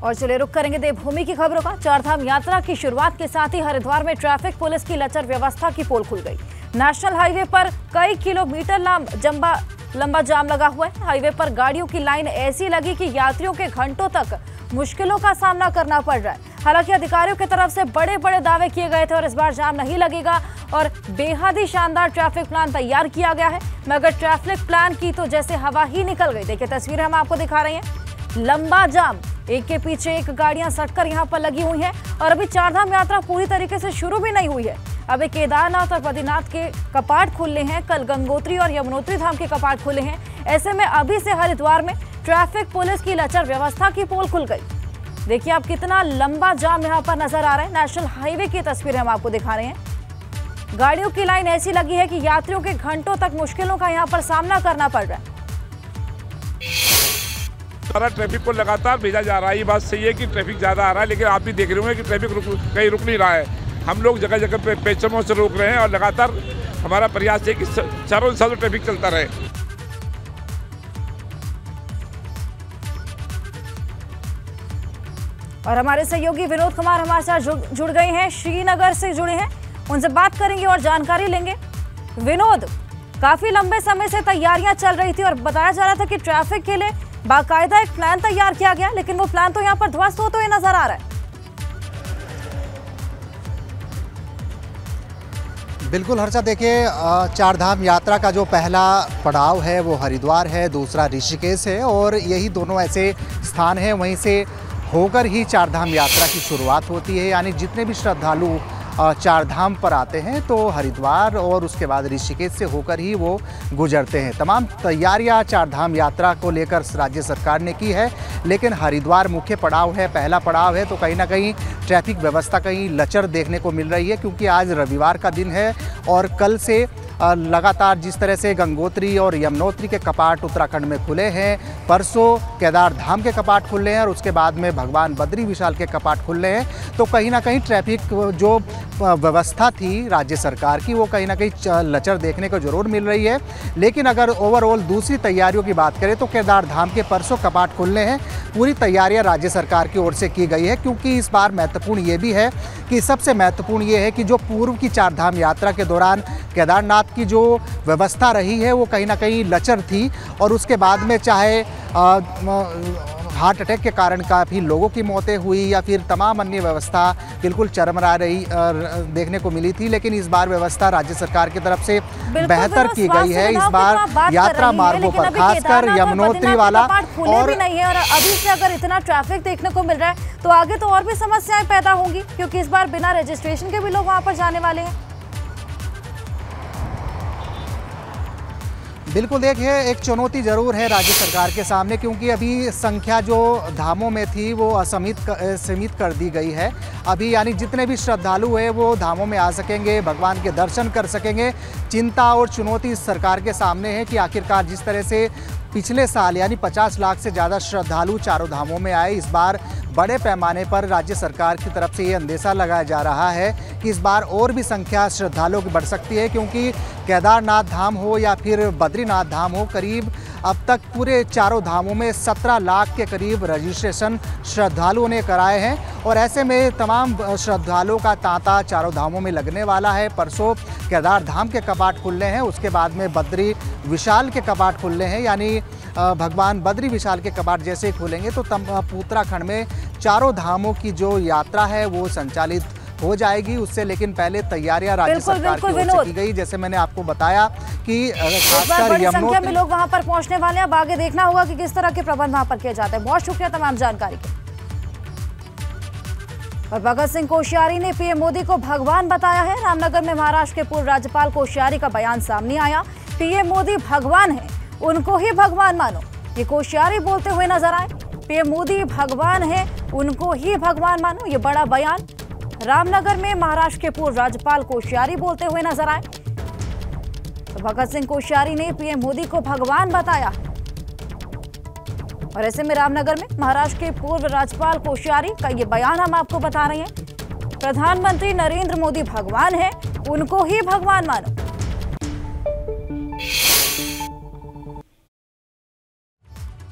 और चलिए रुक करेंगे देवभूमि की खबरों का। चारधाम यात्रा की शुरुआत के साथ ही हरिद्वार में ट्रैफिक पुलिस की लचर व्यवस्था की पोल खुल गई। नेशनल हाईवे पर कई किलोमीटर लंबा जाम लगा हुआ है। हाईवे पर गाड़ियों की लाइन ऐसी लगी कि यात्रियों के घंटों तक मुश्किलों का सामना करना पड़ रहा है। हालांकि अधिकारियों की तरफ से बड़े बड़े दावे किए गए थे और इस बार जाम नहीं लगेगा और बेहद ही शानदार ट्रैफिक प्लान तैयार किया गया है। मगर ट्रैफिक प्लान की तो जैसे हवा ही निकल गई। देखिए तस्वीरें हम आपको दिखा रहे हैं। लंबा जाम, एक के पीछे एक गाड़ियां सटकर यहां पर लगी हुई हैं और अभी चारधाम यात्रा पूरी तरीके से शुरू भी नहीं हुई है। अभी केदारनाथ और बद्रीनाथ के कपाट खुले हैं, कल गंगोत्री और यमुनोत्री धाम के कपाट खुले हैं। ऐसे में अभी से हरिद्वार में ट्रैफिक पुलिस की लचर व्यवस्था की पोल खुल गई। देखिए आप कितना लंबा जाम यहाँ पर नजर आ रहा है। नेशनल हाईवे की तस्वीरें हम आपको दिखा रहे हैं। गाड़ियों की लाइन ऐसी लगी है कि यात्रियों के घंटों तक मुश्किलों का यहाँ पर सामना करना पड़ रहा है। सारा ट्रैफिक को लगातार भेजा जा रहा है। ये बात सही है कि ट्रैफिक ज्यादा आ रहा है, लेकिन आप भी देख रहे होंगे कि ट्रैफिक कहीं रुक नहीं रहा है। हम लोग जगह जगह पे पेचमों से रोक रहे हैं और लगातार हमारा प्रयास है कि चारों दिशा से ट्रैफिक चलता रहे। और हमारे सहयोगी विनोद कुमार हमारे साथ जुड़ गए हैं, श्रीनगर से जुड़े हैं। उनसे बात करेंगे और जानकारी लेंगे। विनोद, काफी लंबे समय से तैयारियां चल रही थी और बताया जा रहा था कि ट्रैफिक के लिए बाकायदा एक प्लान तैयार किया गया, लेकिन वो प्लान तो यहाँ पर ध्वस्त होते हुए नजर आ रहा है। बिल्कुल हर्षा, देखिए चारधाम यात्रा का जो पहला पड़ाव है वो हरिद्वार है, दूसरा ऋषिकेश है और यही दोनों ऐसे स्थान हैं वहीं से होकर ही चारधाम यात्रा की शुरुआत होती है। यानी जितने भी श्रद्धालु चारधाम पर आते हैं तो हरिद्वार और उसके बाद ऋषिकेश से होकर ही वो गुजरते हैं। तमाम तैयारियां चारधाम यात्रा को लेकर राज्य सरकार ने की है, लेकिन हरिद्वार मुख्य पड़ाव है, पहला पड़ाव है, तो कहीं ना कहीं ट्रैफिक व्यवस्था कहीं लचर देखने को मिल रही है। क्योंकि आज रविवार का दिन है और कल से लगातार जिस तरह से गंगोत्री और यमुनोत्री के कपाट उत्तराखंड में खुले हैं, परसों केदार धाम के कपाट खुले हैं और उसके बाद में भगवान बद्री विशाल के कपाट खुले हैं, तो कहीं ना कहीं ट्रैफिक जो व्यवस्था थी राज्य सरकार की वो कहीं ना कहीं लचर देखने को जरूर मिल रही है। लेकिन अगर ओवरऑल दूसरी तैयारियों की बात करें तो केदार धाम के परसों कपाट खुलने हैं। पूरी तैयारियां राज्य सरकार की ओर से की गई है, क्योंकि इस बार महत्वपूर्ण ये भी है कि सबसे महत्वपूर्ण ये है कि जो पूर्व की चारधाम यात्रा के दौरान केदारनाथ की जो व्यवस्था रही है वो कहीं ना कहीं लचर थी और उसके बाद में चाहे हार्ट अटैक के कारण काफ़ी लोगों की मौतें हुई या फिर तमाम अन्य व्यवस्था बिल्कुल चरमरा रही देखने को मिली थी। लेकिन इस बार व्यवस्था राज्य सरकार की तरफ से बेहतर की गई है। इस बार यात्रा मार्गों पर खासकर यमुनोत्री वाला और भी नहीं है और अभी से अगर इतना ट्रैफिक देखने को मिल रहा है तो आगे तो और भी समस्याएं पैदा होंगी, क्योंकि इस बार बिना रजिस्ट्रेशन के भी लोग वहां पर जाने वाले हैं। बिल्कुल, देखिए एक चुनौती ज़रूर है राज्य सरकार के सामने, क्योंकि अभी संख्या जो धामों में थी वो सीमित कर दी गई है। अभी यानी जितने भी श्रद्धालु हैं वो धामों में आ सकेंगे, भगवान के दर्शन कर सकेंगे। चिंता और चुनौती इस सरकार के सामने है कि आखिरकार जिस तरह से पिछले साल यानी 50 लाख से ज़्यादा श्रद्धालु चारों धामों में आए, इस बार बड़े पैमाने पर राज्य सरकार की तरफ से ये अंदेशा लगाया जा रहा है कि इस बार और भी संख्या श्रद्धालुओं की बढ़ सकती है। क्योंकि केदारनाथ धाम हो या फिर बद्रीनाथ धाम हो, करीब अब तक पूरे चारों धामों में 17 लाख के करीब रजिस्ट्रेशन श्रद्धालुओं ने कराए हैं और ऐसे में तमाम श्रद्धालुओं का तांता चारों धामों में लगने वाला है। परसों केदार धाम के कपाट खुलने हैं, उसके बाद में बद्री विशाल के कपाट खुलने हैं। यानी भगवान बद्री विशाल के कपाट जैसे ही खुलेंगे तो उत्तराखंड में चारों धामों की जो यात्रा है वो संचालित हो जाएगी उससे। लेकिन पहले तैयारियां राज्य सरकार की ओर से की गई, जैसे मैंने आपको बताया कि खासकर यमुनोत्री में लोग वहां पर पहुंचने वाले हैं। अब आगे देखना होगा कि किस तरह के प्रबंध वहां पर किए जाते हैं। बहुत शुक्रिया तमाम जानकारी के। और भगत सिंह कोश्यारी ने पीएम मोदी को भगवान बताया है। रामनगर में महाराष्ट्र के पूर्व राज्यपाल कोश्यारी का बयान सामने आया। पीएम मोदी भगवान है, उनको ही भगवान मानो, ये कोश्यारी बोलते हुए नजर आए। पीएम मोदी भगवान है, उनको ही भगवान मानो, ये बड़ा बयान रामनगर में महाराष्ट्र के पूर्व राज्यपाल कोश्यारी बोलते हुए नजर आए। तो भगत सिंह कोश्यारी ने पीएम मोदी को भगवान बताया और ऐसे में रामनगर में महाराष्ट्र के पूर्व राज्यपाल कोश्यारी का ये बयान हम आपको बता रहे हैं। प्रधानमंत्री नरेंद्र मोदी भगवान है, उनको ही भगवान मानो।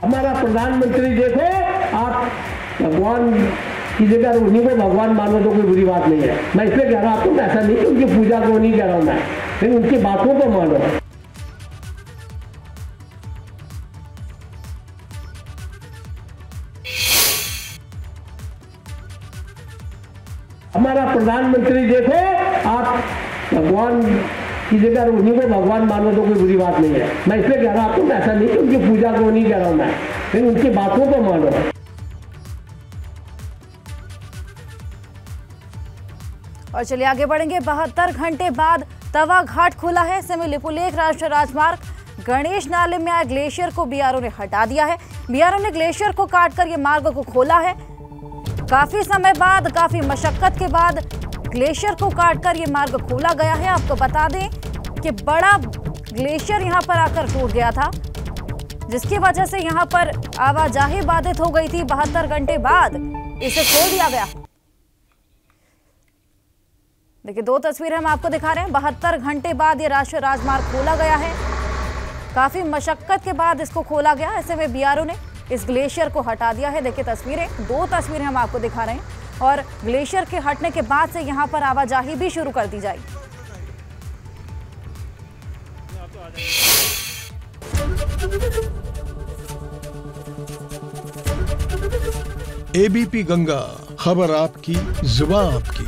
हमारा प्रधानमंत्री देखो, आप भगवान की जगह उन्हीं को भगवान मानो तो कोई बुरी बात नहीं है। मैं इसलिए कह रहा हूँ आपको, ऐसा नहीं कि उनकी पूजा को नहीं कह रहा हूँ मैं, लेकिन उनकी बातों को मानो। हमारा प्रधानमंत्री देखो, आप भगवान की जगह उन्हीं को भगवान मानो तो कोई बुरी बात नहीं है। मैं इसलिए कह रहा हूँ आपको, ऐसा नहीं कि उनकी पूजा को नहीं कह रहा हूँ मैं, लेकिन उनकी बातों को मानो। और चलिए आगे बढ़ेंगे। 72 घंटे बाद तवा घाट खुला है। सिमिलीपुलेख राष्ट्रीय राजमार्ग गणेश नाले में आए ग्लेशियर को बीआरओ ने हटा दिया है। बीआरओ ने ग्लेशियर को काटकर ये मार्ग को खोला है। काफी समय बाद, काफी मशक्कत के बाद ग्लेशियर को काटकर ये मार्ग खोला गया है। आपको बता दें कि बड़ा ग्लेशियर यहां पर आकर टूट गया था, जिसकी वजह से यहां पर आवाजाही बाधित हो गई थी। 72 घंटे बाद इसे खोल दिया गया। देखिए, 2 तस्वीरें हम आपको दिखा रहे हैं। 72 घंटे बाद ये राष्ट्रीय राजमार्ग खोला गया है। काफी मशक्कत के बाद इसको खोला गया। ऐसे में बीआरओ ने इस ग्लेशियर को हटा दिया है। देखिए तस्वीरें, 2 तस्वीरें हम आपको दिखा रहे हैं। और ग्लेशियर के हटने के बाद से यहां पर आवाजाही भी शुरू कर दी जाएगी। एबीपी गंगा, खबर आपकी, जुबान आपकी।